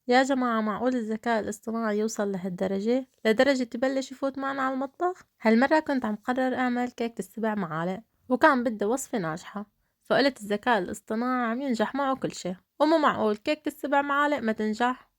يا جماعة، معقول الذكاء الاصطناعي يوصل لهالدرجة؟ لدرجة يبلش يفوت معنا على المطبخ؟ هالمرة كنت عم قرر أعمل كيكة السبع معالق، وكان بدي وصفة ناجحة، فقلت الذكاء الاصطناعي عم ينجح معه كل شي، ومو معقول كيكة السبع معالق ما تنجح.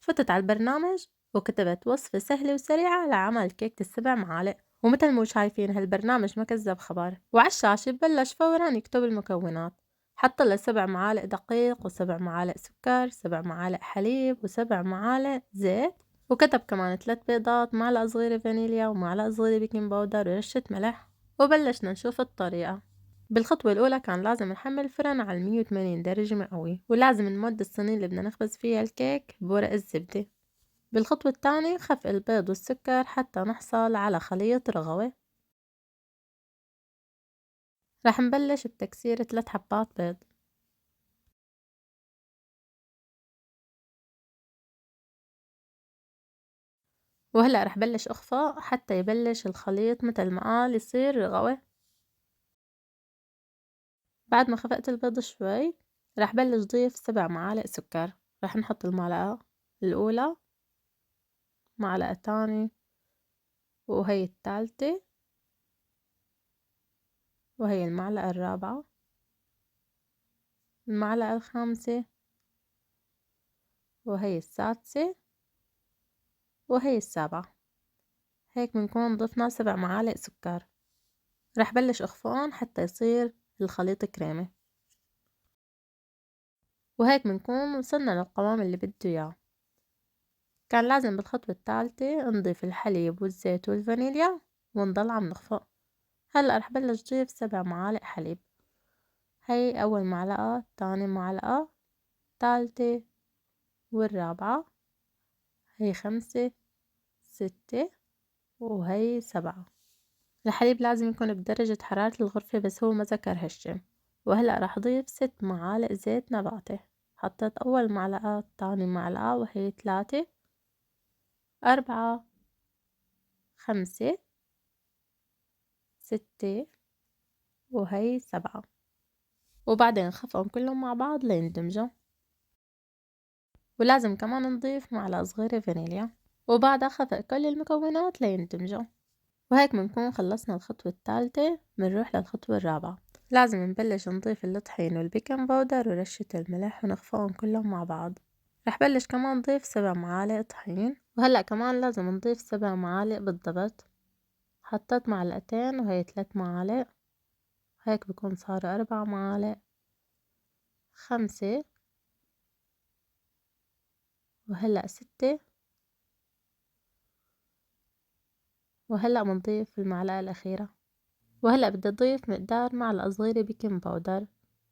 فتت على البرنامج وكتبت وصفة سهلة وسريعة لعمل كيكة السبع معالق، ومثل ما شايفين هالبرنامج ما كذب خبر، وعلى الشاشة بلش فورا يكتب المكونات. حط له 7 معالق دقيق و7 معالق سكر، 7 معالق حليب، و7 معالق زيت، وكتب كمان 3 بيضات، معلقة صغيرة فانيليا، ومعلقة صغيرة بيكنج باودر، ورشة ملح. وبلشنا نشوف الطريقة. بالخطوة الأولى كان لازم نحمل الفرن على 180 درجة مئوية، ولازم نمد الصينية اللي بدنا نخبز فيها الكيك بورق الزبدة. بالخطوة الثانية خفق البيض والسكر حتى نحصل على خليط رغوة. رح نبلش بتكسير 3 حبات بيض، وهلأ رح بلش أخفق حتى يبلش الخليط متل ما قال يصير رغوة. بعد ما خفقت البيض شوي رح بلش ضيف 7 معالق سكر. رح نحط المعلقة الأولى، معلقة تانية، وهي الثالثة، وهي المعلقة الرابعة، المعلقة الخامسة، وهي السادسة، وهي السابعة. هيك بنكون ضفنا 7 معالق سكر. رح بلش أخفقهم حتى يصير الخليط كريمي، وهيك بنكون وصلنا للقوام اللي بده إياه. كان لازم بالخطوة الثالثة نضيف الحليب والزيت والفانيليا ونضل عم نخفق. هلأ رح بلش ضيف 7 معالق حليب. هي أول معلقة، تاني معلقة، تالتة، والرابعة، هي 5، 6، وهي 7. الحليب لازم يكون بدرجة حرارة الغرفة، بس هو ما ذكر هالشي. وهلأ رح ضيف 6 معالق زيت نباتي. حطيت أول معلقة، تاني معلقة، وهي 3، 4، 5، 6، وهي 7. وبعدين خفقهم كلهم مع بعض ليندمجوا. ولازم كمان نضيف معلقة صغيرة فانيليا، وبعدها خفق كل المكونات ليندمجوا. وهيك بنكون خلصنا الخطوة الثالثة. بنروح للخطوة الرابعة. لازم نبلش نضيف الطحين والبيكنج باودر ورشة الملح ونخفقهم كلهم مع بعض. رح بلش كمان نضيف 7 معالق طحين، وهلأ كمان لازم نضيف 7 معالق بالضبط. حطيت معلقتين وهي 3 معالق، هيك بكون صار 4 معالق، 5، وهلأ 6، وهلأ بنضيف المعلقة الأخيرة. وهلأ بدي أضيف مقدار معلقة صغيرة بيكنج باودر،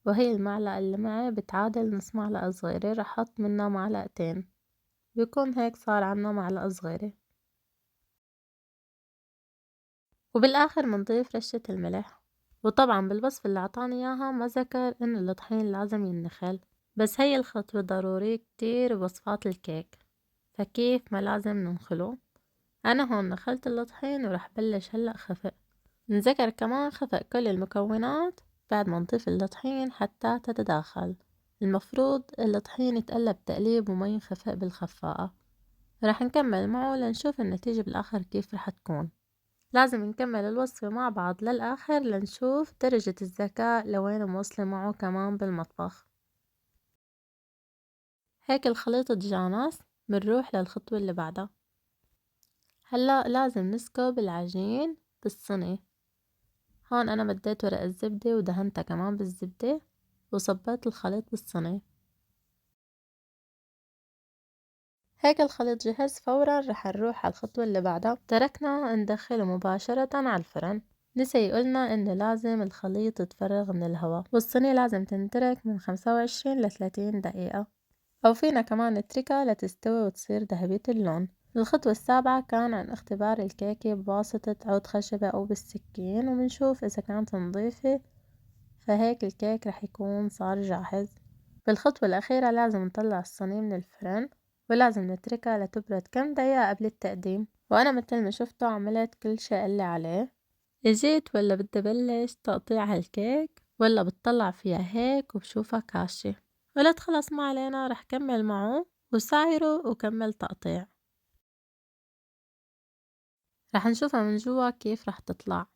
وهي المعلقة اللي معي بتعادل نص معلقة صغيرة، رح أحط منها معلقتين، بيكون هيك صار عنا معلقة صغيرة. وبالآخر منضيف رشة الملح. وطبعا بالوصف اللي عطاني إياها ما ذكر إن الطحين لازم ينخل، بس هي الخطوة ضرورية كتير بوصفات الكيك، فكيف ما لازم ننخله. أنا هون نخلت الطحين ورح بلش هلأ خفق. نذكر كمان خفق كل المكونات بعد ما نضيف الطحين حتى تتداخل. المفروض الطحين يتقلب تقليب وما ينخفق بالخفاقة. رح نكمل معه لنشوف النتيجة بالآخر كيف رح تكون. لازم نكمل الوصفة مع بعض للآخر لنشوف درجة الذكاء لوين موصلة معه كمان بالمطبخ. هيك الخليط اتجانس. بنروح للخطوة اللي بعدها. هلأ لازم نسكب العجين بالصينية. هون أنا مديت ورق الزبدة ودهنتها كمان بالزبدة وصبيت الخليط بالصينية. هيك الخليط جهز. فورا رح نروح على الخطوة اللي بعدها. تركنا ندخله مباشرة على الفرن. نسي يقولنا إنه لازم الخليط يتفرغ من الهواء، والصينية لازم تنترك من 25 ل30 دقيقة، أو فينا كمان نتركها لتستوي وتصير ذهبية اللون. الخطوة السابعة كان عن اختبار الكيكة بواسطة عود خشبة أو بالسكين، وبنشوف إذا كانت نظيفة، فهيك الكيك رح يكون صار جاهز. بالخطوة الأخيرة لازم نطلع الصينية من الفرن، ولازم نتركها لتبرد كم دقيقة قبل التقديم. وأنا متل ما شفتوا عملت كل شي قالي عليه. اجيت ولا بدي بلش تقطيع هالكيك، ولا بتطلع فيها هيك وبشوفها كاشة. قلت خلص ما علينا، رح كمل معه وسعره وكمّل تقطيع. رح نشوفها من جوا كيف رح تطلع.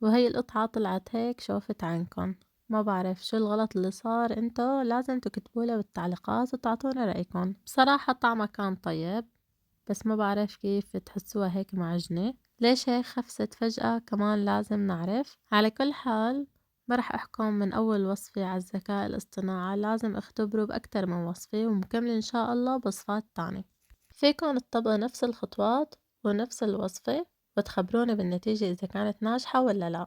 وهي القطعة طلعت هيك شوفت عينكن. ما بعرف شو الغلط اللي صار، انتو لازم تكتبولي بالتعليقات وتعطونا رأيكن. بصراحة طعمها كان طيب، بس ما بعرف كيف تحسوها هيك معجنة، ليش هيك خفست فجأة كمان لازم نعرف. على كل حال ما رح احكم من اول وصفة على الذكاء الاصطناعي، لازم اختبره باكتر من وصفة ومكمل ان شاء الله بوصفات تانية. فيكن تطبقوا نفس الخطوات ونفس الوصفة وتخبروني بالنتيجة اذا كانت ناجحة ولا لا.